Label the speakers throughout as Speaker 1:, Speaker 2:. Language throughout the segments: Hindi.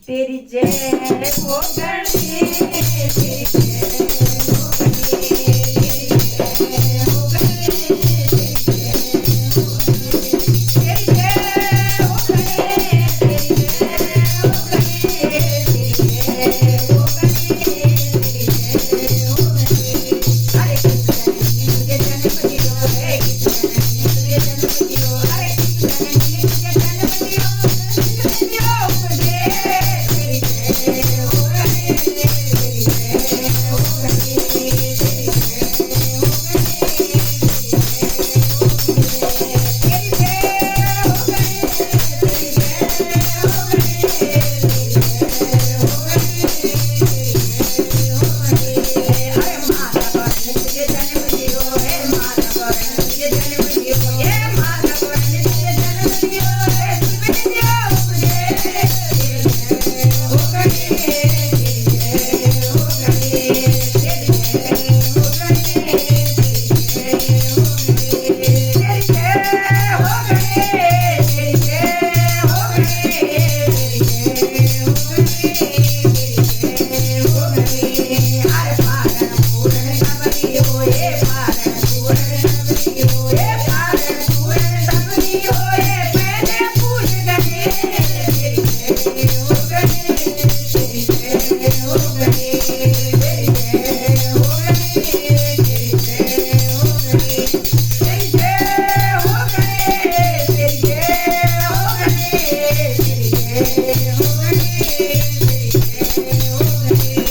Speaker 1: तेरी जय हो गणेश, तेरी जय हो गणेश, तेरी जय हो गणेश, तेरी जय हो गणेश, तेरी जय हो गणेश, तेरी जय हो गणेश, तेरी जय हो गणेश। हरे कृष्ण तुझे जन्म दियो, हरे कृष्ण तुझे जन्म दियो, हरे कृष्ण तुझे जन्म दियो, तुझे दियो उपदेश। तेरी जय हो गणेश, तेरी जय हो गणेश, तेरी जय हो गणेश, तेरी जय हो गणेश, तेरी जय हो गणेश, तेरी जय हो गणेश, तेरी जय हो गणेश। अरे माता बहन तुझे जन्म दियो, हे माता बहन तुझे जन्म दियो, हे माता बहन तुझे जन्म दियो, हे शिव दियो उपदेश। तेरी जय हो गणेश, तेरी जय हो गणेश, तेरी जय हो गणेश, तेरी जय हो गणेश, तेरी जय हो गणेश, तेरी जय हो गणेश, तेरी जय हो गणेश, तेरी जय हो गणेश। अरे पारण पूर्ण सबरी होए, पारण पूर्ण सबरी होए, पारण पूर्ण सबरी होए, पहले पूज गणेश। तेरी जय हो गणेश, तेरी जय हो गणेश, तेरी जय हो गणेश, तेरी जय हो गणेश, तेरी जय हो गणेश, तेरी जय हो गणेश, तेरी जय हो गणेश, तेरी जय हो गणेश।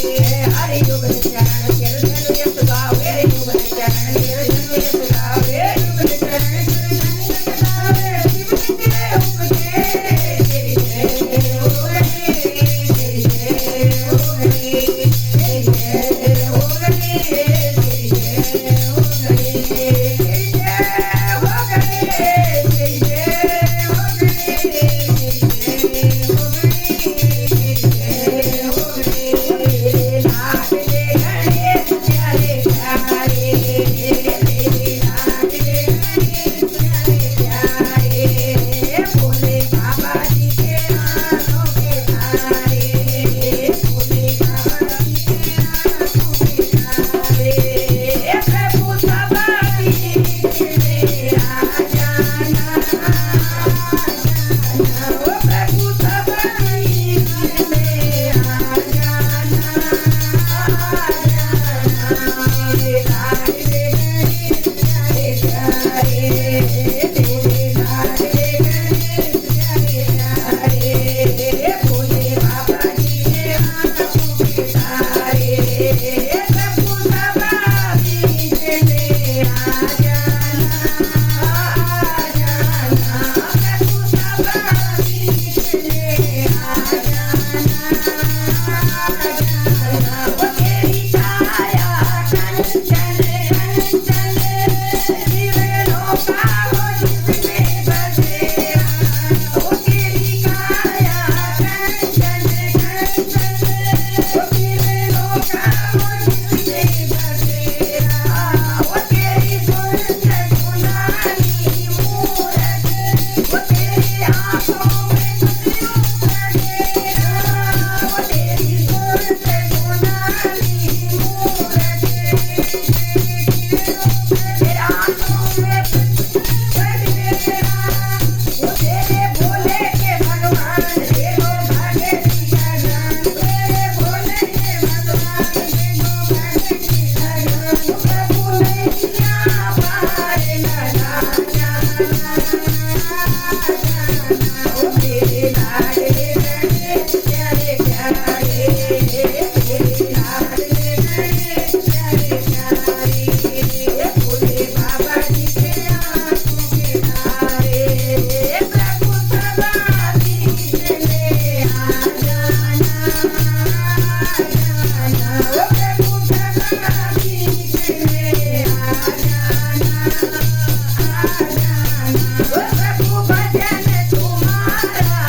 Speaker 1: हरे युगल चरण तेरे धनु यश गावे, युगल चरण तेरे धनु यश गावे, युगल चरण तेरे धनु यश गावे, शिव तेरे उपदेश। तेरी जय हो गणेश, तेरी जय हो गणेश, तेरी जय हो गणेश, तेरी जय हो गणेश, तेरी जय हो गणेश, तेरी जय हो गणेश, तेरी जय हो गणेश, तेरी जय हो गणेश। मेरे लाडले गणेश प्यारे प्यारे, मेरे लाडले गणेश प्यारे प्यारे, भोले बाबा जी के हाथों के तारे, भोले बाबा जी के हाथों के तारे। प्रभु सभा बीच में आ जाना, ओ प्रभु सभा बीच में आ जाना, आ जाना। मेरे लाडले गणेश प्यारे प्यारे, तेरे लाडले गणेश प्यारे प्यारे, भोले बाबा जी के हाथों के तारे। प्रभु सभा बीच में आ जाना, आ जाना। प्रभु सभा बीच में आ जाना, आ जाना। वो तेरी छाया कंचन कंचन, दिव्यों का वो जिसमें बसेरा, वो तेरी काया कंचन कंचन, वो दिव्यों का वो जिसमें बसेरा, वो तेरी सुंदर सुनानी मूरत, वो तेरी आंखों में खुशियों का डेरा, वो तेरी सुंदर सुनानी मूरत, तेरे आंखों में खुशियों का डेरा, वो तेरे भोले के भगवान देखो भगती लगन, तेरे भोले के भगवान देखो भगती लगन। प्रभु नैया पार लगा जाना, ओ तेरे लाडले गणेश प्यारे प्यारे, तेरे लाडले गणेश प्यारे प्यारे, भोले बाबा जी के हाथों के तारे। प्रभु सभा बीच में आ जाना, आ जाना। ओ प्रभु सभा बीच में आ जाना, आ जाना। ओ प्रभु भजन तुम्हारा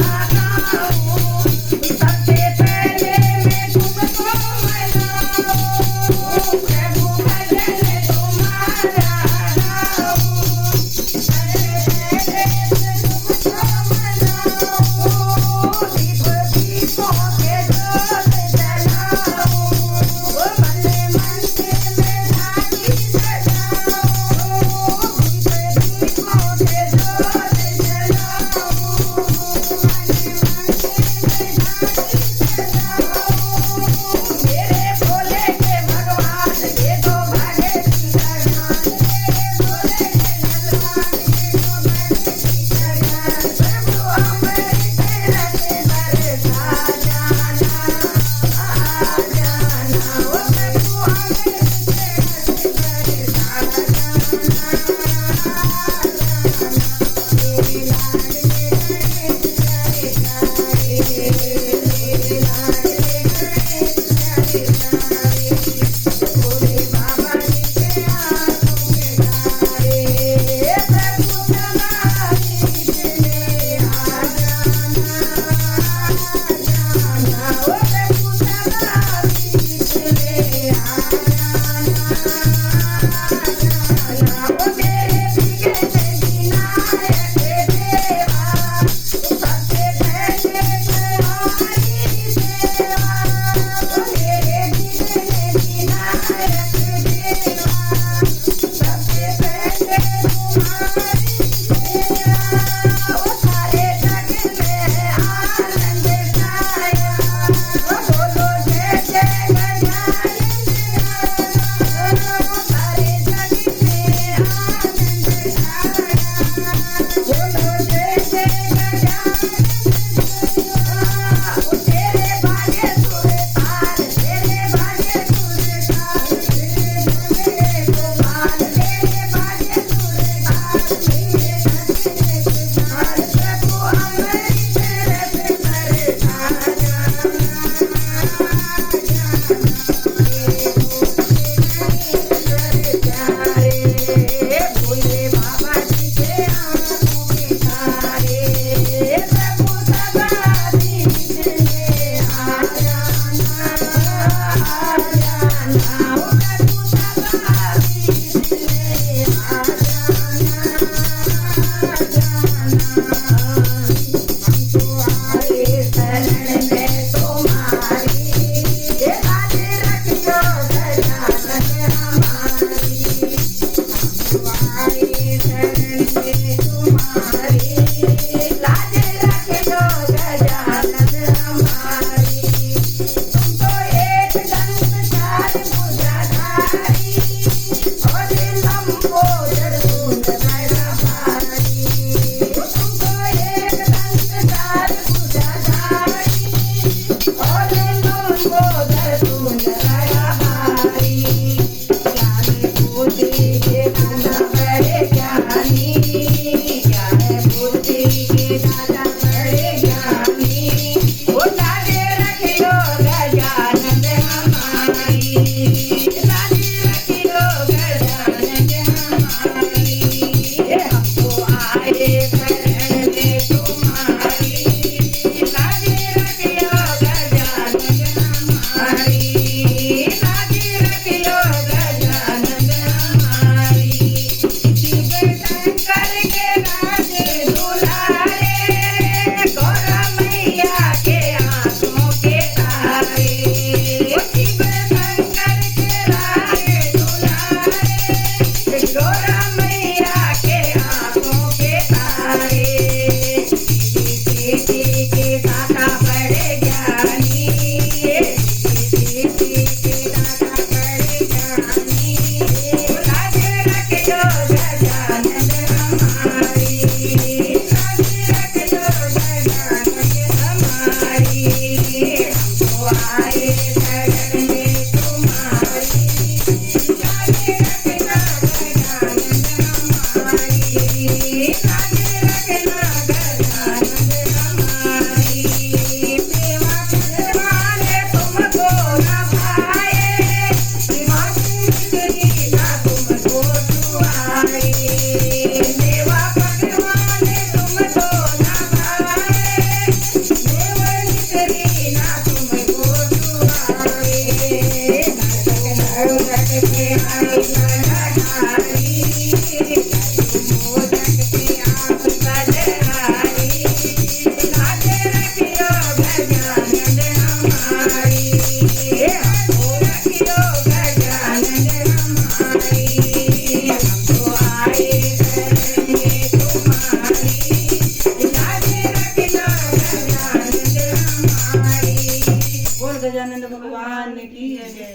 Speaker 1: गजानन भगवान की जय।